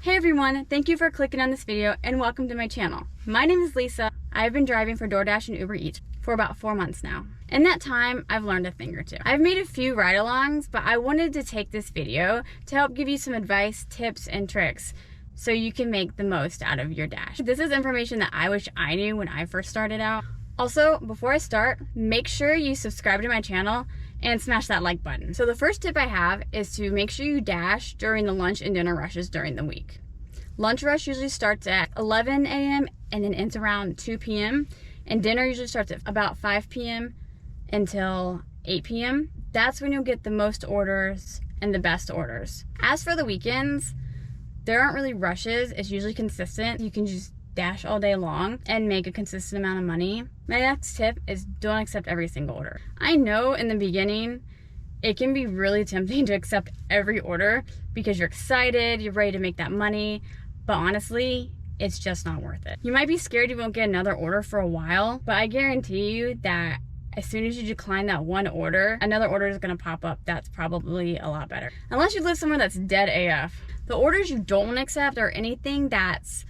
Hey everyone, thank you for clicking on this video and welcome to my channel. My name is Lisa. I've been driving for DoorDash and Uber Eats for about 4 months now. In that time, I've learned a thing or two. I've made a few ride-alongs, but I wanted to take this video to help give you some advice, tips, and tricks so you can make the most out of your dash. This is information that I wish I knew when I first started out. Also, before I start, make sure you subscribe to my channel and smash that like button. So the first tip I have is to make sure you dash during the lunch and dinner rushes during the week. Lunch rush usually starts at 11 a.m. and then ends around 2 p.m. and dinner usually starts at about 5 p.m. until 8 p.m. That's when you'll get the most orders and the best orders. As for the weekends, there aren't really rushes. It's usually consistent. You can just dash all day long and make a consistent amount of money. My next tip is don't accept every single order. I know in the beginning it can be really tempting to accept every order because you're excited, you're ready to make that money, but honestly, it's just not worth it. You might be scared you won't get another order for a while, but I guarantee you that as soon as you decline that one order, another order is gonna pop up that's probably a lot better. Unless you live somewhere that's dead AF. The orders you don't wanna accept are anything that's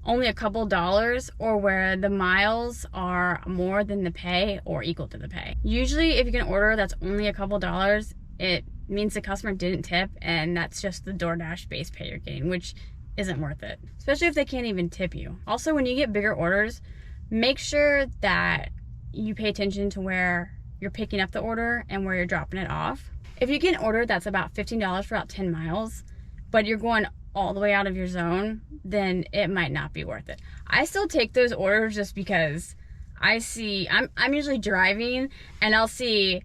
only a couple dollars or where the miles are more than the pay or equal to the pay. Usually if you get an order that's only a couple dollars, it means the customer didn't tip and that's just the DoorDash base pay you're getting, which isn't worth it, especially if they can't even tip you. Also, when you get bigger orders, make sure that you pay attention to where you're picking up the order and where you're dropping it off. If you get an order that's about $15 for about 10 miles, but you're going all the way out of your zone, then it might not be worth it. I still take those orders just because I'm usually driving and I'll see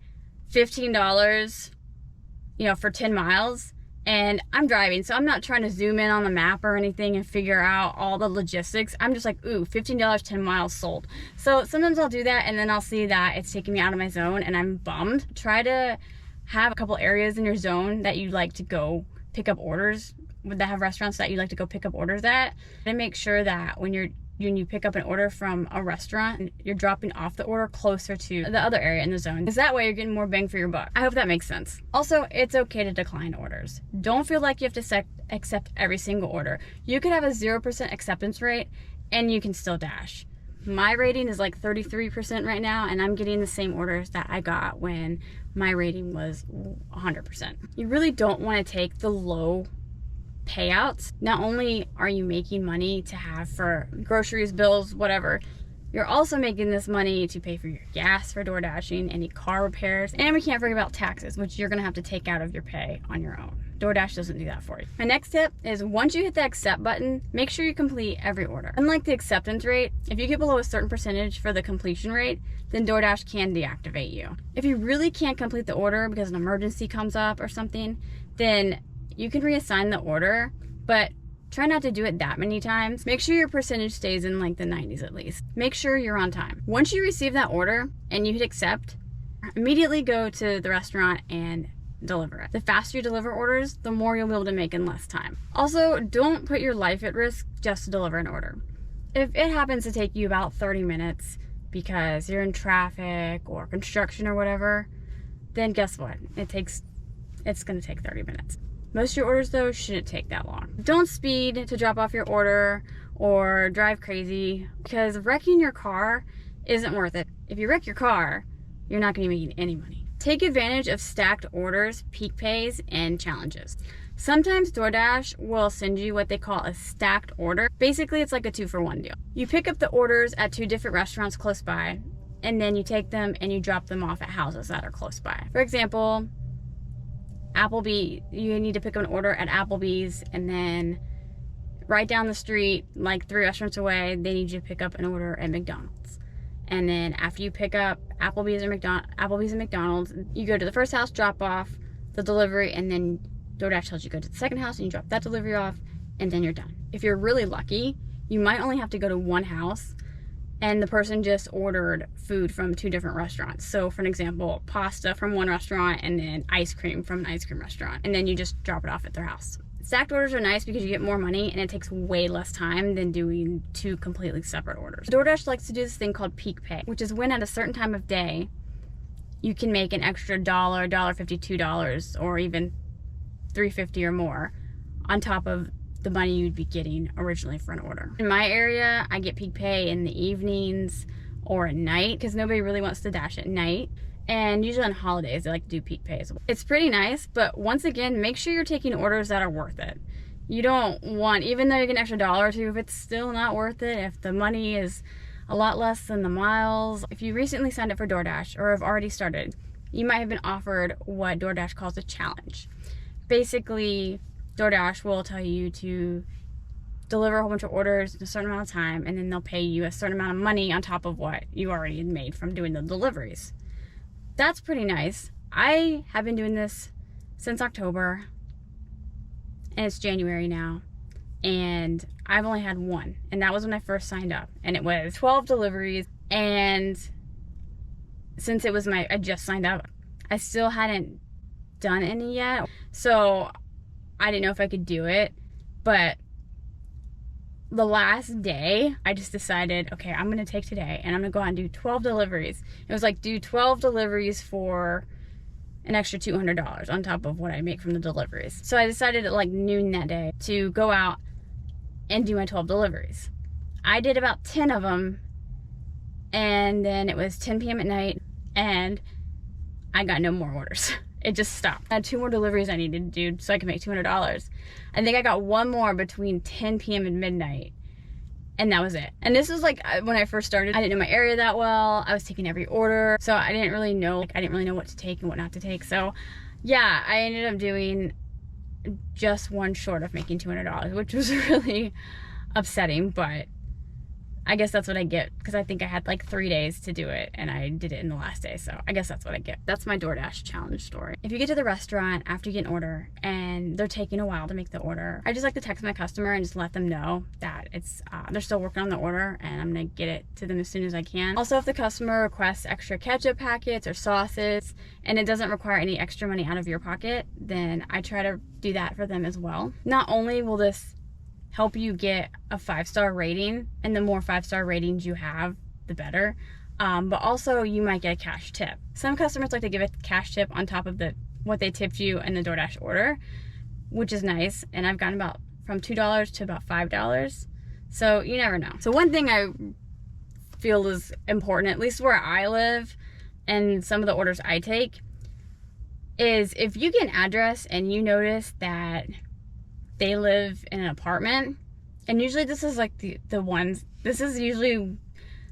$15, for 10 miles and I'm driving, so I'm not trying to zoom in on the map or anything and figure out all the logistics. I'm just like, ooh, $15, 10 miles sold. So sometimes I'll do that and then I'll see that it's taking me out of my zone and I'm bummed. Try to have a couple areas in your zone that you like to go pick up orders, that have restaurants that you like to go pick up orders at, and make sure that when you pick up an order from a restaurant, you're dropping off the order closer to the other area in the zone, because that way you're getting more bang for your buck. I hope that makes sense. Also, it's okay to decline orders. Don't feel like you have to accept every single order. You could have a 0% acceptance rate and you can still dash. My rating is like 33% right now, and I'm getting the same orders that I got when my rating was 100%. You really don't want to take the low payouts. Not only are you making money to have for groceries, bills, whatever, you're also making this money to pay for your gas for door dashing, any car repairs, and we can't forget about taxes, which you're gonna have to take out of your pay on your own. DoorDash doesn't do that for you. My next tip is once you hit the accept button, make sure you complete every order. Unlike the acceptance rate, if you get below a certain percentage for the completion rate, then DoorDash can deactivate you. If you really can't complete the order because an emergency comes up or something, then you can reassign the order, but try not to do it that many times. Make sure your percentage stays in like the 90s at least. Make sure you're on time. Once you receive that order and you hit accept, immediately go to the restaurant and deliver it. The faster you deliver orders, the more you'll be able to make in less time. Also, don't put your life at risk just to deliver an order. If it happens to take you about 30 minutes because you're in traffic or construction or whatever, then guess what? It's gonna take 30 minutes. Most of your orders though shouldn't take that long. Don't speed to drop off your order or drive crazy, because wrecking your car isn't worth it. If you wreck your car, you're not gonna be making any money. Take advantage of stacked orders, peak pays, and challenges. Sometimes DoorDash will send you what they call a stacked order. Basically, it's like a 2-for-1 deal. You pick up the orders at 2 different restaurants close by, and then you take them and you drop them off at houses that are close by. For example, you need to pick up an order at Applebee's, and then right down the street, like 3 restaurants away, they need you to pick up an order at McDonald's. And then after you pick up Applebee's and McDonald's, you go to the first house, drop off the delivery, and then DoorDash tells you to go to the second house and you drop that delivery off, and then you're done. If you're really lucky, you might only have to go to one house and the person just ordered food from 2 different restaurants. So for an example, pasta from one restaurant and then ice cream from an ice cream restaurant, and then you just drop it off at their house. Stacked orders are nice because you get more money and it takes way less time than doing 2 completely separate orders. DoorDash likes to do this thing called peak pay, which is when at a certain time of day, you can make an extra $1, $1.50, $2, or even $3.50 or more on top of the money you'd be getting originally for an order. In my area, I get peak pay in the evenings or at night because nobody really wants to dash at night. And usually on holidays, they like to do peak pay as well. It's pretty nice, but once again, make sure you're taking orders that are worth it. You don't want, even though you get an extra $1 or $2, if it's still not worth it, if the money is a lot less than the miles. If you recently signed up for DoorDash or have already started, you might have been offered what DoorDash calls a challenge. Basically, DoorDash will tell you to deliver a whole bunch of orders in a certain amount of time, and then they'll pay you a certain amount of money on top of what you already had made from doing the deliveries. That's pretty nice. I have been doing this since October, and it's January now, and I've only had one, and that was when I first signed up, and it was 12 deliveries. And since it was I just signed up, I still hadn't done any yet, so I didn't know if I could do it. But the last day, I just decided, okay, I'm gonna take today and I'm gonna go out and do 12 deliveries. It was like, do 12 deliveries for an extra $200 on top of what I make from the deliveries. So I decided at like noon that day to go out and do my 12 deliveries. I did about 10 of them, and then it was 10 p.m. at night, and I got no more orders. It just stopped. I had 2 more deliveries I needed to do so I could make $200. I think I got one more between 10 p.m. and midnight, and that was it. And this was like when I first started. I didn't know my area that well. I was taking every order, so I didn't really know what to take and what not to take. So yeah, I ended up doing just one short of making $200, which was really upsetting, but I guess that's what I get because I think I had like 3 days to do it and I did it in the last day, so I guess that's what I get. That's my DoorDash challenge story. If you get to the restaurant after you get an order and they're taking a while to make the order, I just like to text my customer and just let them know that it's they're still working on the order and I'm gonna get it to them as soon as I can. Also, if the customer requests extra ketchup packets or sauces and it doesn't require any extra money out of your pocket, then I try to do that for them as well. Not only will this help you get a 5-star rating, and the more 5-star ratings you have, the better. But also you might get a cash tip. Some customers like to give a cash tip on top of what they tipped you in the DoorDash order, which is nice. And I've gotten about from $2 to about $5. So you never know. So one thing I feel is important, at least where I live and some of the orders I take, is if you get an address and you notice that they live in an apartment, and usually this is like this is usually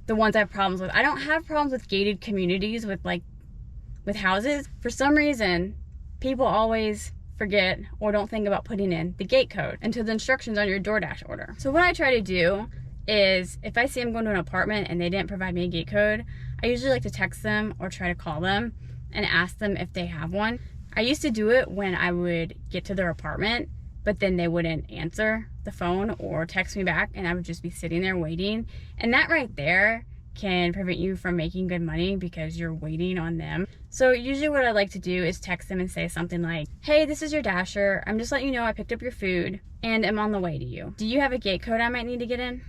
the ones I have problems with. I don't have problems with gated communities with houses. For some reason, people always forget or don't think about putting in the gate code into the instructions on your DoorDash order. So what I try to do is, if I see I'm going to an apartment and they didn't provide me a gate code, I usually like to text them or try to call them and ask them if they have one. I used to do it when I would get to their apartment, but then they wouldn't answer the phone or text me back, and I would just be sitting there waiting. And that right there can prevent you from making good money because you're waiting on them. So usually what I like to do is text them and say something like, hey, this is your dasher. I'm just letting you know I picked up your food and I'm on the way to you. Do you have a gate code I might need to get in?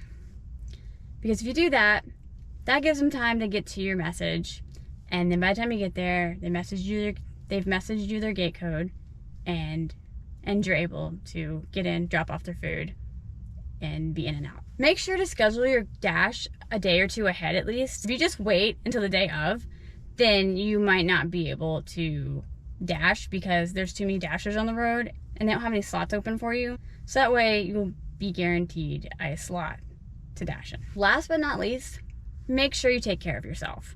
Because if you do that, that gives them time to get to your message. And then by the time you get there, they've messaged you their gate code, and you're able to get in, drop off their food, and be in and out. Make sure to schedule your dash a day or two ahead at least. If you just wait until the day of, then you might not be able to dash because there's too many dashers on the road and they don't have any slots open for you. So that way you'll be guaranteed a slot to dash in. Last but not least, make sure you take care of yourself.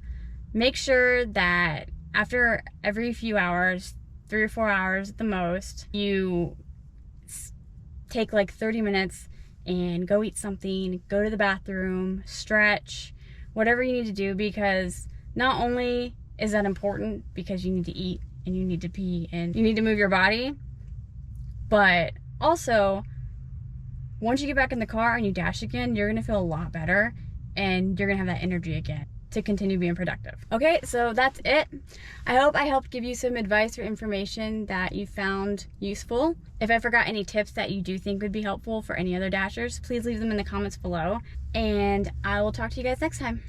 Make sure that after every few hours, 3 or 4 hours at the most, you take like 30 minutes and go eat something, go to the bathroom, stretch, whatever you need to do, because not only is that important because you need to eat and you need to pee and you need to move your body, but also once you get back in the car and you dash again, you're gonna feel a lot better and you're gonna have that energy again to continue being productive. Okay, so that's it. I hope I helped give you some advice or information that you found useful. If I forgot any tips that you do think would be helpful for any other dashers, please leave them in the comments below, and I will talk to you guys next time.